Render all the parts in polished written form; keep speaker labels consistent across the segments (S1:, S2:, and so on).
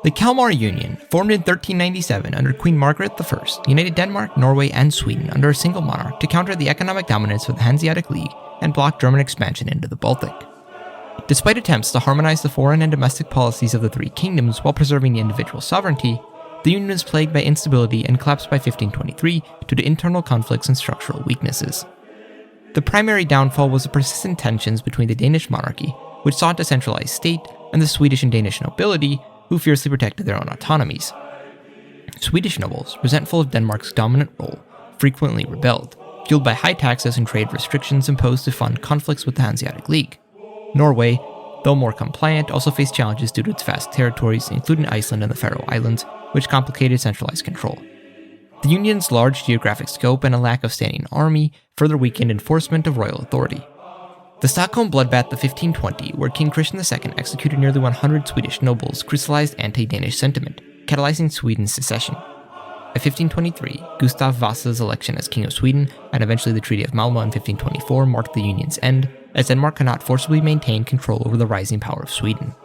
S1: The Kalmar Union, formed in 1397 under Queen Margaret I, united Denmark, Norway, and Sweden under a single monarch to counter the economic dominance of the Hanseatic League and block German expansion into the Baltic. Despite attempts to harmonize the foreign and domestic policies of the three kingdoms while preserving the individual sovereignty, the Union was plagued by instability and collapsed by 1523 due to internal conflicts and structural weaknesses. The primary downfall was the persistent tensions between the Danish monarchy, which sought a centralized state, and the Swedish and Danish nobility, who fiercely protected their own autonomies. Swedish nobles, resentful of Denmark's dominant role, frequently rebelled, fueled by high taxes and trade restrictions imposed to fund conflicts with the Hanseatic League. Norway, though more compliant, also faced challenges due to its vast territories, including Iceland and the Faroe Islands, which complicated centralized control. The Union's large geographic scope and a lack of standing army further weakened enforcement of royal authority. The Stockholm bloodbath of 1520, where King Christian II executed nearly 100 Swedish nobles, crystallized anti-Danish sentiment, catalyzing Sweden's secession. By 1523, Gustav Vasa's election as King of Sweden, and eventually the Treaty of Malmö in 1524, marked the Union's end, as Denmark could not forcibly maintain control over the rising power of Sweden.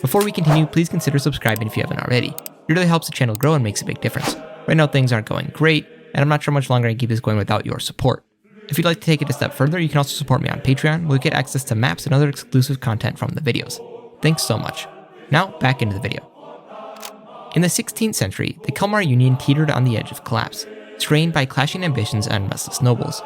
S1: Before we continue, please consider subscribing if you haven't already. It really helps the channel grow and makes a big difference. Right now things aren't going great, and I'm not sure how much longer I can keep this going without your support. If you'd like to take it a step further, you can also support me on Patreon, where you get access to maps and other exclusive content from the videos. Thanks so much. Now, back into the video. In the 16th century, the Kalmar Union teetered on the edge of collapse, strained by clashing ambitions and restless nobles.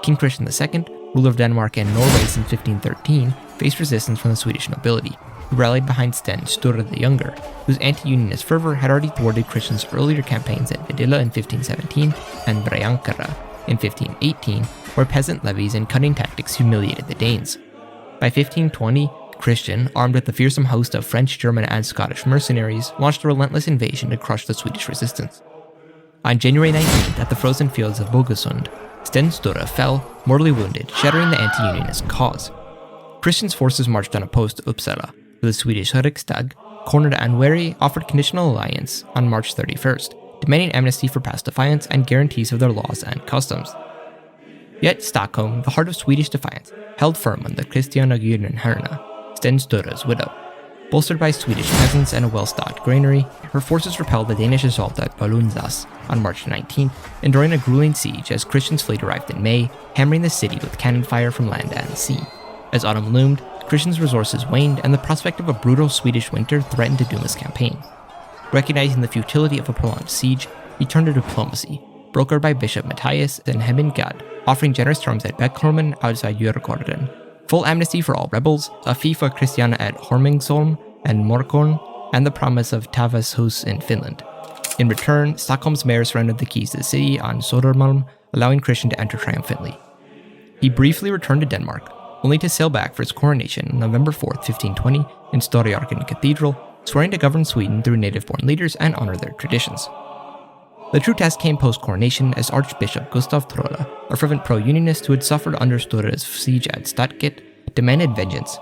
S1: King Christian II, ruler of Denmark and Norway since 1513, faced resistance from the Swedish nobility, who rallied behind Sten Sture the Younger, whose anti-unionist fervor had already thwarted Christian's earlier campaigns at Vidilla in 1517 and Briankara in 1518, where peasant levies and cutting tactics humiliated the Danes. By 1520, Christian, armed with a fearsome host of French, German, and Scottish mercenaries, launched a relentless invasion to crush the Swedish resistance. On January 19th, at the frozen fields of Bogesund, Sten Sture fell, mortally wounded, shattering the anti-unionist cause. Christian's forces marched unopposed to Uppsala, where the Swedish Riksdag, cornered Anweri, offered conditional alliance on March 31st, demanding amnesty for past defiance and guarantees of their laws and customs. Yet Stockholm, the heart of Swedish defiance, held firm under Christiana Gyllenhärna, Sten Sture's widow. Bolstered by Swedish peasants and a well-stocked granary, her forces repelled the Danish assault at Balunzas on March 19th, enduring a grueling siege as Christian's fleet arrived in May, hammering the city with cannon fire from land and sea. As autumn loomed, Christian's resources waned, and the prospect of a brutal Swedish winter threatened to doom his campaign. Recognizing the futility of a prolonged siege, he turned to diplomacy, brokered by Bishop Matthias and Hemingad, offering generous terms at Beckholmen outside Djurgården, full amnesty for all rebels, a fee for Christiana at Hormingsholm and Morkorn, and the promise of Tavashus in Finland. In return, Stockholm's mayor surrendered the keys to the city on Södermalm, allowing Christian to enter triumphantly. He briefly returned to Denmark, only to sail back for his coronation on November 4th, 1520, in Storgatan Cathedral, swearing to govern Sweden through native-born leaders and honor their traditions. The true test came post-coronation as Archbishop Gustav Trolle, a fervent pro-unionist who had suffered under Sture's siege at Stadget, demanded vengeance.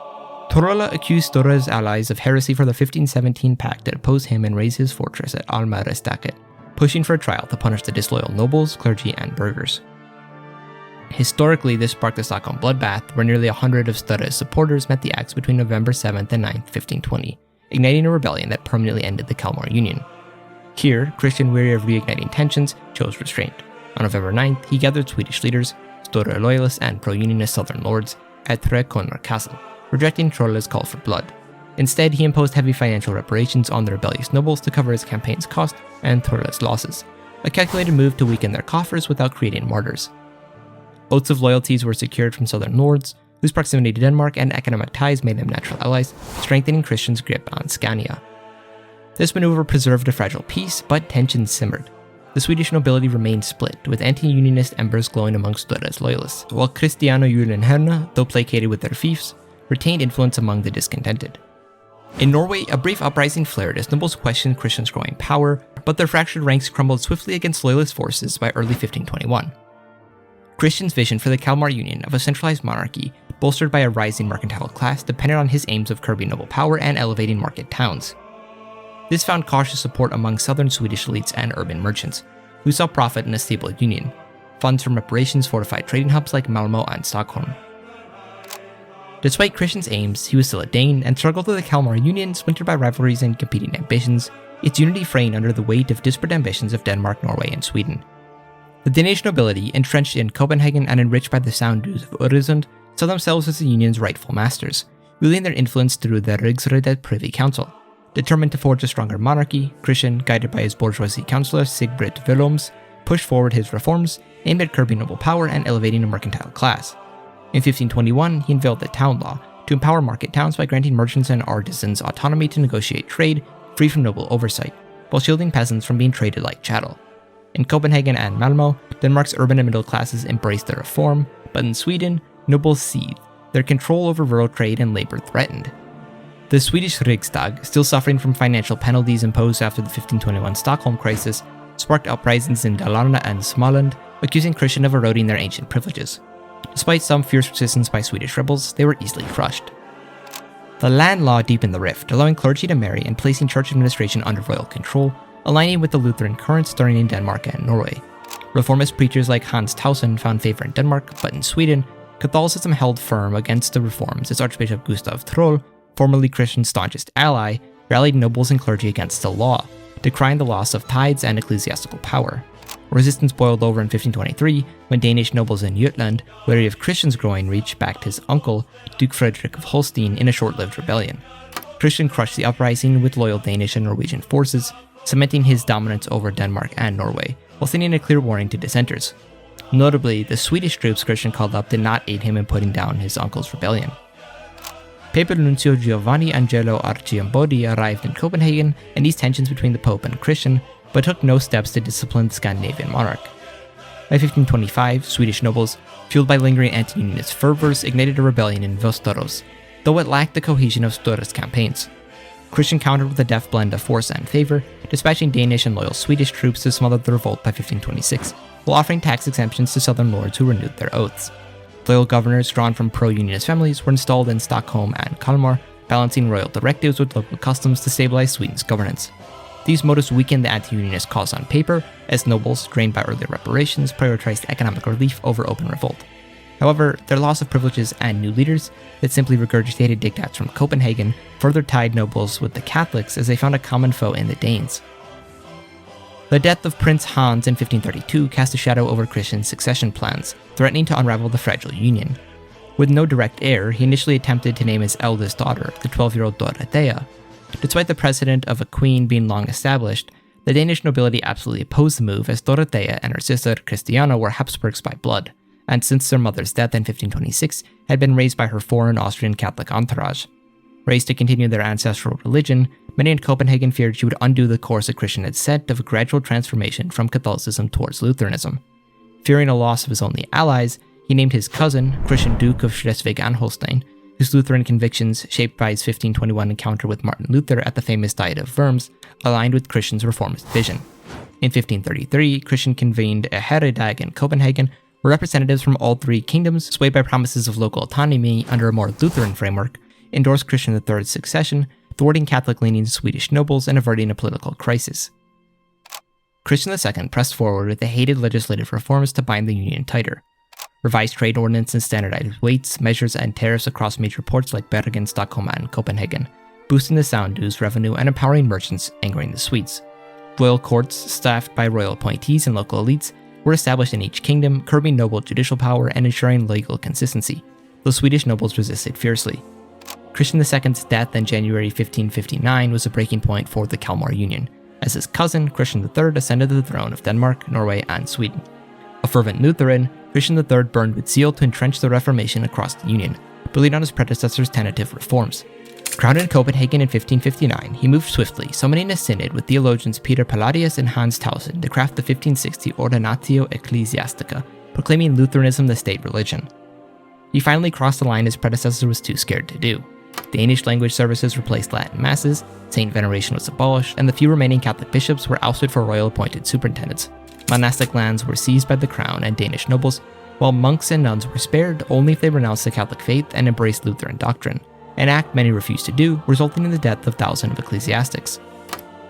S1: Trolle accused Sture's allies of heresy for the 1517 pact that opposed him and raised his fortress at Almarestaket, pushing for a trial to punish the disloyal nobles, clergy, and burghers. Historically, this sparked the Stockholm bloodbath, where nearly 100 of Sture's supporters met the axe between November 7th and 9th, 1520, igniting a rebellion that permanently ended the Kalmar Union. Here, Christian, weary of reigniting tensions, chose restraint. On November 9th, he gathered Swedish leaders, Sture loyalists, and pro-unionist southern lords at Trekonner Castle, rejecting Trolle's call for blood. Instead, he imposed heavy financial reparations on the rebellious nobles to cover his campaign's cost and Trolle's losses, a calculated move to weaken their coffers without creating martyrs. Oaths of loyalties were secured from southern lords, whose proximity to Denmark and economic ties made them natural allies, strengthening Christian's grip on Scania. This maneuver preserved a fragile peace, but tensions simmered. The Swedish nobility remained split, with anti-unionist embers glowing amongst Sture's loyalists, while Christiana Gyllenhärna, though placated with their fiefs, retained influence among the discontented. In Norway, a brief uprising flared as nobles questioned Christian's growing power, but their fractured ranks crumbled swiftly against loyalist forces by early 1521. Christian's vision for the Kalmar Union of a centralized monarchy, bolstered by a rising mercantile class, depended on his aims of curbing noble power and elevating market towns. This found cautious support among southern Swedish elites and urban merchants, who saw profit in a stable union. Funds from reparations fortified trading hubs like Malmö and Stockholm. Despite Christian's aims, he was still a Dane and struggled with the Kalmar Union, splintered by rivalries and competing ambitions, its unity fraying under the weight of disparate ambitions of Denmark, Norway, and Sweden. The Danish nobility, entrenched in Copenhagen and enriched by the sound dues of Øresund, saw themselves as the Union's rightful masters, wielding their influence through the Rigsrådet Privy Council. Determined to forge a stronger monarchy, Christian, guided by his bourgeoisie councillor Sigbrit Willoms, pushed forward his reforms aimed at curbing noble power and elevating the mercantile class. In 1521, he unveiled the Town Law to empower market towns by granting merchants and artisans autonomy to negotiate trade free from noble oversight, while shielding peasants from being traded like chattel. In Copenhagen and Malmö, Denmark's urban and middle classes embraced the reform, but in Sweden, nobles seethed, their control over rural trade and labor threatened. The Swedish Riksdag, still suffering from financial penalties imposed after the 1521 Stockholm crisis, sparked uprisings in Dalarna and Småland, accusing Christian of eroding their ancient privileges. Despite some fierce resistance by Swedish rebels, they were easily crushed. The land law deepened the rift, allowing clergy to marry and placing church administration under royal control, aligning with the Lutheran currents stirring in Denmark and Norway. Reformist preachers like Hans Tausen found favor in Denmark, but in Sweden, Catholicism held firm against the reforms as Archbishop Gustav Trolle, formerly Christian's staunchest ally, rallied nobles and clergy against the law, decrying the loss of tithes and ecclesiastical power. Resistance boiled over in 1523 when Danish nobles in Jutland, wary of Christian's growing reach, backed his uncle, Duke Frederick of Holstein, in a short-lived rebellion. Christian crushed the uprising with loyal Danish and Norwegian forces, cementing his dominance over Denmark and Norway, while sending a clear warning to dissenters. Notably, the Swedish troops Christian called up did not aid him in putting down his uncle's rebellion. Papal Nuncio Giovanni Angelo Arciambodi arrived in Copenhagen and eased tensions between the Pope and Christian, but took no steps to discipline the Scandinavian monarch. By 1525, Swedish nobles, fueled by lingering anti-unionist fervors, ignited a rebellion in Västerås, though it lacked the cohesion of Sturre's campaigns. Christian countered with a deft blend of force and favor, dispatching Danish and loyal Swedish troops to smother the revolt by 1526, while offering tax exemptions to southern lords who renewed their oaths. Loyal governors drawn from pro-unionist families were installed in Stockholm and Kalmar, balancing royal directives with local customs to stabilize Sweden's governance. These motives weakened the anti-unionist cause on paper, as nobles, drained by earlier reparations, prioritized economic relief over open revolt. However, their loss of privileges and new leaders that simply regurgitated diktats from Copenhagen further tied nobles with the Catholics, as they found a common foe in the Danes. The death of Prince Hans in 1532 cast a shadow over Christian's succession plans, threatening to unravel the fragile union. With no direct heir, he initially attempted to name his eldest daughter, the 12-year-old Dorothea. Despite the precedent of a queen being long established, the Danish nobility absolutely opposed the move, as Dorothea and her sister Christiana were Habsburgs by blood, and since their mother's death in 1526, had been raised by her foreign Austrian Catholic entourage. Raised to continue their ancestral religion, many in Copenhagen feared she would undo the course that Christian had set of a gradual transformation from Catholicism towards Lutheranism. Fearing a loss of his only allies, he named his cousin, Christian Duke of Schleswig-Holstein, whose Lutheran convictions, shaped by his 1521 encounter with Martin Luther at the famous Diet of Worms, aligned with Christian's reformist vision. In 1533, Christian convened a Herredag in Copenhagen, where representatives from all three kingdoms, swayed by promises of local autonomy under a more Lutheran framework, endorsed Christian III's succession, thwarting Catholic-leaning Swedish nobles and averting a political crisis. Christian II pressed forward with the hated legislative reforms to bind the union tighter. Revised trade ordinances standardized weights, measures, and tariffs across major ports like Bergen, Stockholm, and Copenhagen, boosting the sound dues revenue and empowering merchants, angering the Swedes. Royal courts, staffed by royal appointees and local elites, were established in each kingdom, curbing noble judicial power and ensuring legal consistency, though Swedish nobles resisted fiercely. Christian II's death in January 1559 was a breaking point for the Kalmar Union, as his cousin, Christian III, ascended to the throne of Denmark, Norway, and Sweden. A fervent Lutheran, Christian III burned with zeal to entrench the Reformation across the Union, building on his predecessor's tentative reforms. Crowned in Copenhagen in 1559, he moved swiftly, summoning a synod with theologians Peter Palladius and Hans Tausen to craft the 1560 Ordinatio Ecclesiastica, proclaiming Lutheranism the state religion. He finally crossed the line his predecessor was too scared to do. Danish language services replaced Latin masses, saint veneration was abolished, and the few remaining Catholic bishops were ousted for royal-appointed superintendents. Monastic lands were seized by the crown and Danish nobles, while monks and nuns were spared only if they renounced the Catholic faith and embraced Lutheran doctrine, an act many refused to do, resulting in the death of thousands of ecclesiastics.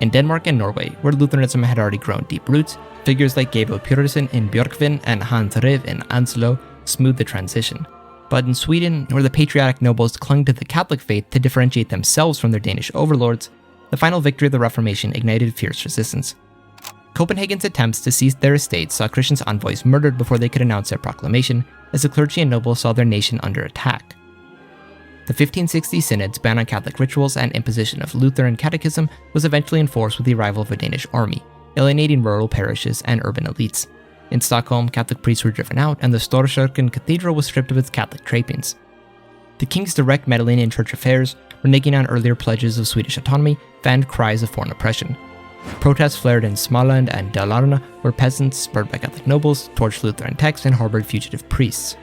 S1: In Denmark and Norway, where Lutheranism had already grown deep roots, figures like Gabo Puresen in Bjørkvin and Hans Rev in Anslo smoothed the transition. But in Sweden, where the patriotic nobles clung to the Catholic faith to differentiate themselves from their Danish overlords, the final victory of the Reformation ignited fierce resistance. Copenhagen's attempts to seize their estates saw Christians' envoys murdered before they could announce their proclamation, as the clergy and nobles saw their nation under attack. The 1560 Synod's ban on Catholic rituals and imposition of Lutheran catechism was eventually enforced with the arrival of a Danish army, alienating rural parishes and urban elites. In Stockholm, Catholic priests were driven out, and the Storkyrkan Cathedral was stripped of its Catholic trappings. The king's direct meddling in church affairs, reneging on earlier pledges of Swedish autonomy, fanned cries of foreign oppression. Protests flared in Småland and Dalarna, where peasants, spurred by Catholic nobles, torched Lutheran texts and harbored fugitive priests.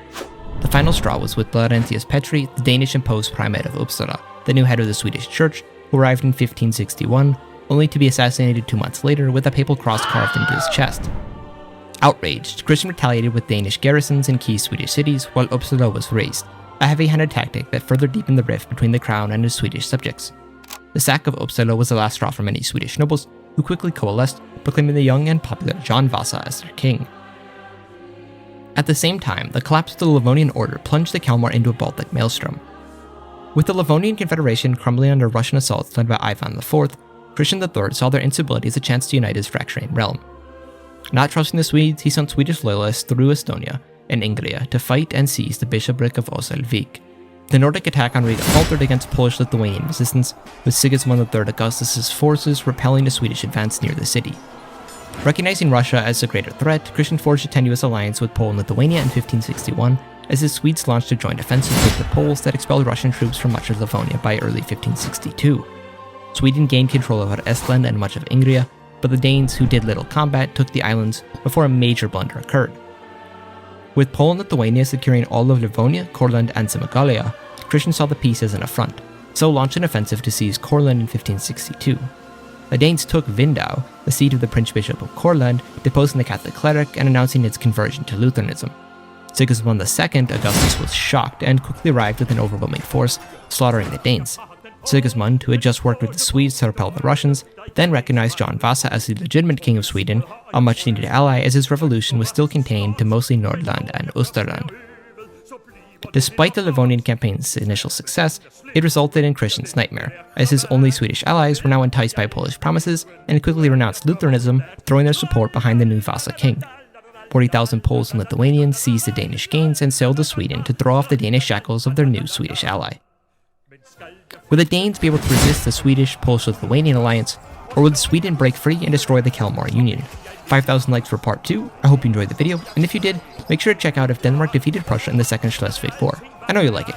S1: The final straw was with Laurentius Petri, the Danish-imposed primate of Uppsala, the new head of the Swedish church, who arrived in 1561, only to be assassinated 2 months later with a papal cross carved into his chest. Outraged, Christian retaliated with Danish garrisons in key Swedish cities while Uppsala was razed, a heavy-handed tactic that further deepened the rift between the crown and his Swedish subjects. The sack of Uppsala was the last straw for many Swedish nobles, who quickly coalesced, proclaiming the young and popular John Vasa as their king. At the same time, the collapse of the Livonian Order plunged the Kalmar into a Baltic maelstrom. With the Livonian Confederation crumbling under Russian assaults led by Ivan IV, Christian III saw their instability as a chance to unite his fracturing realm. Not trusting the Swedes, he sent Swedish loyalists through Estonia and Ingria to fight and seize the bishopric of Oselvik. The Nordic attack on Riga faltered against Polish-Lithuanian resistance, with Sigismund III Augustus' forces repelling a Swedish advance near the city. Recognizing Russia as a greater threat, Christian forged a tenuous alliance with Poland and Lithuania in 1561, as the Swedes launched a joint offensive against the Poles that expelled Russian troops from much of Livonia by early 1562. Sweden gained control over Estland and much of Ingria, but the Danes, who did little combat, took the islands before a major blunder occurred. With Poland and Lithuania securing all of Livonia, Courland, and Semigalia, Christian saw the peace as an affront, so launched an offensive to seize Courland in 1562. The Danes took Vindau, the seat of the Prince-Bishop of Courland, deposing the Catholic cleric and announcing its conversion to Lutheranism. Sigismund II Augustus was shocked and quickly arrived with an overwhelming force, slaughtering the Danes. Sigismund, who had just worked with the Swedes to repel the Russians, then recognized John Vasa as the legitimate king of Sweden, a much-needed ally as his revolution was still contained to mostly Nordland and Österland. Despite the Livonian campaign's initial success, it resulted in Christian's nightmare, as his only Swedish allies were now enticed by Polish promises and quickly renounced Lutheranism, throwing their support behind the new Vasa king. 40,000 Poles and Lithuanians seized the Danish gains and sailed to Sweden to throw off the Danish shackles of their new Swedish ally. Would the Danes be able to resist the Swedish-Polish-Lithuanian alliance, or would Sweden break free and destroy the Kalmar Union? 5,000 likes for part 2, I hope you enjoyed the video, and if you did, make sure to check out if Denmark defeated Prussia in the Second Schleswig War. I know you'll like it.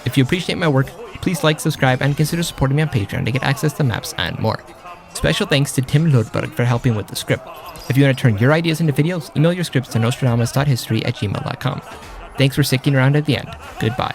S1: If you appreciate my work, please like, subscribe, and consider supporting me on Patreon to get access to maps and more. Special thanks to Tim Lodberg for helping with the script. If you want to turn your ideas into videos, email your scripts to nostradamus.history@gmail.com. Thanks for sticking around at the end. Goodbye.